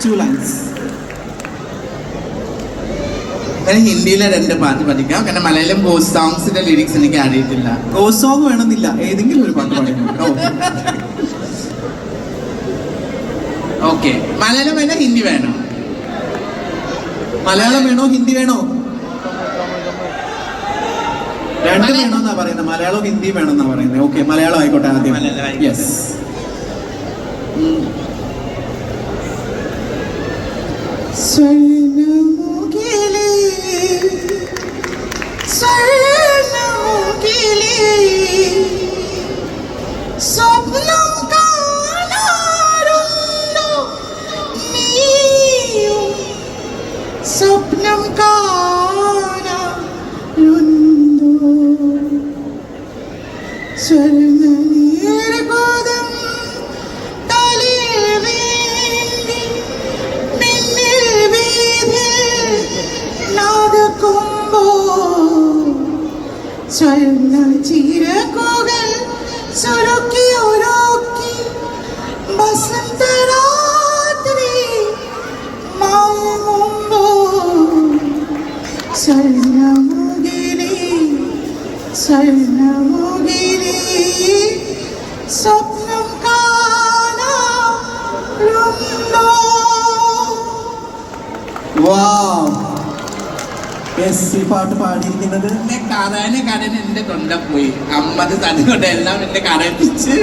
2 lines. ഹിന്ദിയിലെ 2 പാട്ട് പഠിക്കാം. കാരണം മലയാളം ഗോസ്റ്റ് സോങ്സിന്റെ ലിറിക്സ് എനിക്ക് അറിയത്തില്ല. ഗോസ്റ്റ് സോങ് വേണമെന്നില്ല, ഏതെങ്കിലും ഒരു പാട്ട് പഠിക്കാം. ഓക്കെ, മലയാളം വേണോ ഹിന്ദി വേണോ? മലയാളം വേണോ ഹിന്ദി വേണോ? രണ്ടും വേണമെന്നാ പറയുന്നത്. മലയാളം ഹിന്ദി വേണമെന്നാ പറയുന്നത്. ഓക്കെ, മലയാളം ആയിക്കോട്ടെ ആദ്യം. യെസ്. സ്വപ്നം കാണാറുണ്ടോ സ്വർണ്ണനീർഗോതം തലയിൽ വേണ്ടി മിന്നൽ വീതിയിൽ നടക്കുമ്പോൾ സ്വർണ്ണ ചിറകുകൾ സുരുക്കി ഉരുക്കി വസന്തരാത്രി മയങ്ങുമ്പോൾ സ്വർണ്ണമുകിലേ സ്വർണ്ണമുകിലേ സ്വപ്നം കാണാറുണ്ടോ? വാവ്. യെസ്, ഈ പാട്ട് പാടിയിരിക്കുന്നത് എന്നെ കടന് എന്റെ തൊണ്ട പോയി. അമ്മത് തന്നുകൊണ്ട് എല്ലാം എന്നെ കടപ്പിച്ച്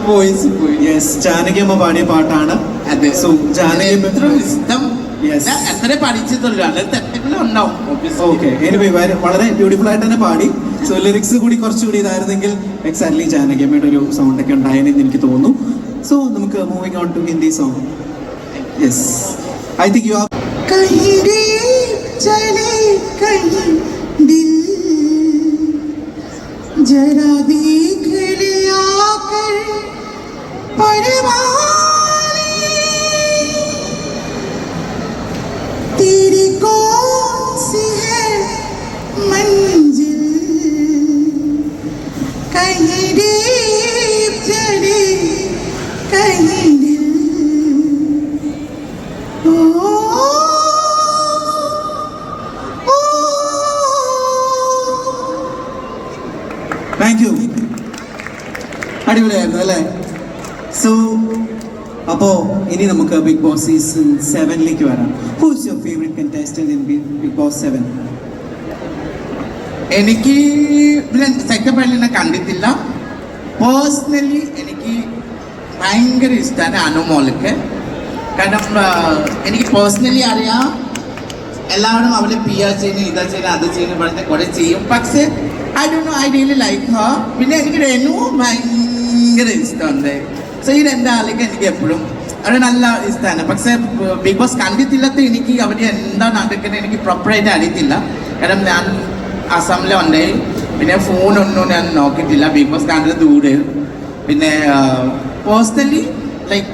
വോയിസ് പോയി. യെസ്, ജാനകിയമ്മ പാടിയ പാട്ടാണ്. അതെ. സോ ജാനകിയമ്മ ഇഷ്ടം എത്ര പഠിച്ചിട്ടുള്ളൂ, അതിൽ തെറ്റെങ്കിലും ഉണ്ടാവും. ഓക്കെ, എനിവേ വളരെ ബ്യൂട്ടിഫുൾ ആയിട്ട് തന്നെ പാടി. സോ ലിറിക്സ് കൂടി കുറച്ചുകൂടി ഇതായിരുന്നെങ്കിൽ എക്സാക്ട്ലി ജാനകിയമ്മയുടെ ഒരു സൗണ്ട് ഒക്കെ ഉണ്ടായെന്ന് എനിക്ക് തോന്നുന്നു. സോ നമുക്ക് moving on to Hindi song. Yes, I think you are चले कहीं दिल जरा देख ले आकर परवाने तेरी कौन सी है मंजिल कहीं दीप जले कहीं दिल ओ താങ്ക് യു. അടിപൊളിയായിരുന്നു അല്ലേ? സോ അപ്പോൾ ഇനി നമുക്ക് ബിഗ് ബോസ് സീസൺ 7ലേക്ക് വരാം. Who is your favourite contestant in Bigg Boss 7? എനിക്ക് സെക്കപ്പള്ളിനെ കണ്ടിട്ടില്ല. പേഴ്സണലി എനിക്ക് ഭയങ്കര ഇഷ്ടമാണ് അനുമോൾക്ക്. കാരണം എനിക്ക് പേഴ്സണലി അറിയാം, എല്ലാവരും അവളെ PR ചെയ്യുന്നു, ഇതാ ചെയ്യുന്നു, അത് ചെയ്യുന്നു പറഞ്ഞ് കുറെ ചെയ്യും. പക്ഷേ I don't know, I really like her. പിന്നെ എനിക്ക് റെനു ഭയങ്കര ഇഷ്ടമുണ്ട്. സോ ഈ 2 ആൾക്ക് എനിക്ക് എപ്പോഴും അവർ നല്ല ഇഷ്ടമാണ്. പക്ഷേ ബിഗ് ബോസ് കണ്ടിട്ടില്ലാത്ത എനിക്ക് അവർ എന്താ നടക്കുന്നത് എനിക്ക് പ്രോപ്പറായിട്ട് അറിയത്തില്ല. കാരണം ഞാൻ അസമിലുണ്ട്, പിന്നെ ഫോണൊന്നും ഞാൻ നോക്കിയിട്ടില്ല. ബിഗ് ബോസ് കണ്ടത് ദൂരെ. പിന്നെ personally like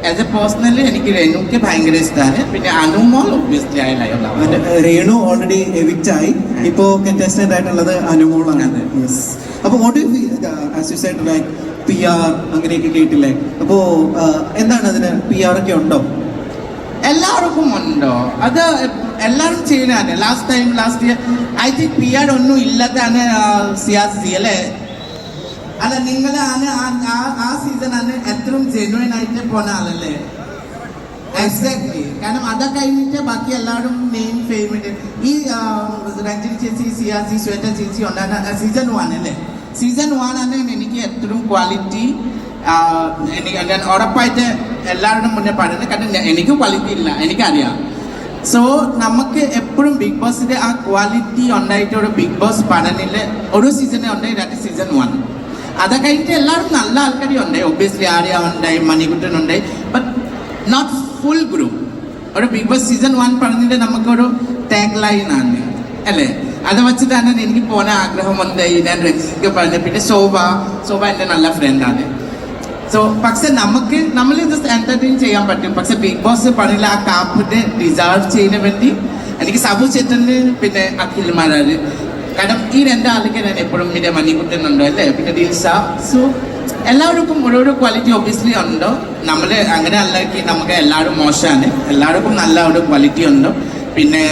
as A personally എനിക്ക് രേണുക്ക് ഭയങ്കര ഇഷ്ടമാണ്. പിന്നെ Anumol obviously I like. Renu already evict ആയി. ഇപ്പോ കണ്ടസ്റ്റന്റ് ആയിട്ടുള്ളത് അനുമോളാണ്. അപ്പോൾ what you feel as you said like PR അങ്ങനെയൊക്കെ കേട്ടില്ലേ? അപ്പോൾ എന്താണ് അതിന് PR ഒക്കെ ഉണ്ടോ? എല്ലാവർക്കും ഉണ്ടോ? അത് എല്ലാവരും ചെയ്യുന്നതാണ്. Last year I think PR ഒന്നും ഇല്ലാതാണ് സിയാസി അല്ലേ? അല്ല, നിങ്ങളാണ് ആ സീസണാണ് എത്രയും ജെന്യുവൻ ആയിട്ട് പോന്ന ആളല്ലേ? എക്സാക്ട്ലി. കാരണം അതൊക്കെ കഴിഞ്ഞിട്ട് ബാക്കി എല്ലാവരും മെയിൻ ഫേവറേറ്റ് ഈ രഞ്ജിനി ചേച്ചി, സിയാസി, ശ്വേത ചേച്ചി ഉണ്ടാകുന്ന സീസൺ 1 അല്ലേ? സീസൺ 1 ആണ് എനിക്ക് എത്രയും ക്വാളിറ്റി. എനിക്ക് ഞാൻ ഉറപ്പായിട്ട് എല്ലാവരുടെ മുന്നേ പറയുന്നത്. കാരണം എനിക്ക് ക്വാളിറ്റി ഇല്ല, എനിക്കറിയാം. സോ നമുക്ക് എപ്പോഴും ബിഗ് ബോസിന്റെ ആ ക്വാളിറ്റി ഉണ്ടായിട്ട് ഒരു ബിഗ് ബോസ് പഠനത്തില് ഒരു സീസണേ ഉണ്ടായി, 2 സീസൺ 1. അത് കഴിഞ്ഞിട്ട് എല്ലാവരും നല്ല ആൾക്കാരും ഉണ്ടായി. ഒബ്വിയസ്ലി ആര്യ ഉണ്ടായി, മണികുട്ടൻ ഉണ്ടായി, ബട്ട് നോട്ട് ഫുൾ ഗ്രൂപ്പ്. ഒരു ബിഗ് ബോസ് സീസൺ 1 പറഞ്ഞിട്ട് നമുക്കൊരു ടാഗ് ലൈൻ ആണ് അല്ലേ? അത് വെച്ചിട്ടാണ് എനിക്ക് പോകാൻ ആഗ്രഹമുണ്ട്. ഞാൻ രഞ്ജിക്ക് പറഞ്ഞു. പിന്നെ ശോഭ എൻ്റെ നല്ല ഫ്രണ്ടാണ്. സോ പക്ഷെ നമ്മൾ ജസ്റ്റ് എന്റർടൈൻ ചെയ്യാൻ പറ്റും. പക്ഷെ ബിഗ് ബോസ് പറഞ്ഞില്ല ആ കാപ്പിന്റെ ഡിസേർവ് ചെയ്യുന്ന വേണ്ടി എനിക്ക് സബു ചേട്ടന് പിന്നെ അഖിൽ മാരാര്. കാരണം ഈ 2 ആൾക്ക് ഞാൻ എപ്പോഴും പിന്നെ മണിക്കുട്ടനുണ്ടോ അല്ലേ, പിന്നെ ദിൽഷ. സോ എല്ലാവർക്കും ഓരോരോ ക്വാളിറ്റി ഒബിയസ്ലി ഉണ്ട്. നമ്മൾ അങ്ങനെ അല്ല നമുക്ക് എല്ലാവരും മോശമാണ്, എല്ലാവർക്കും നല്ല ഒരു ക്വാളിറ്റി ഉണ്ട്. പിന്നെ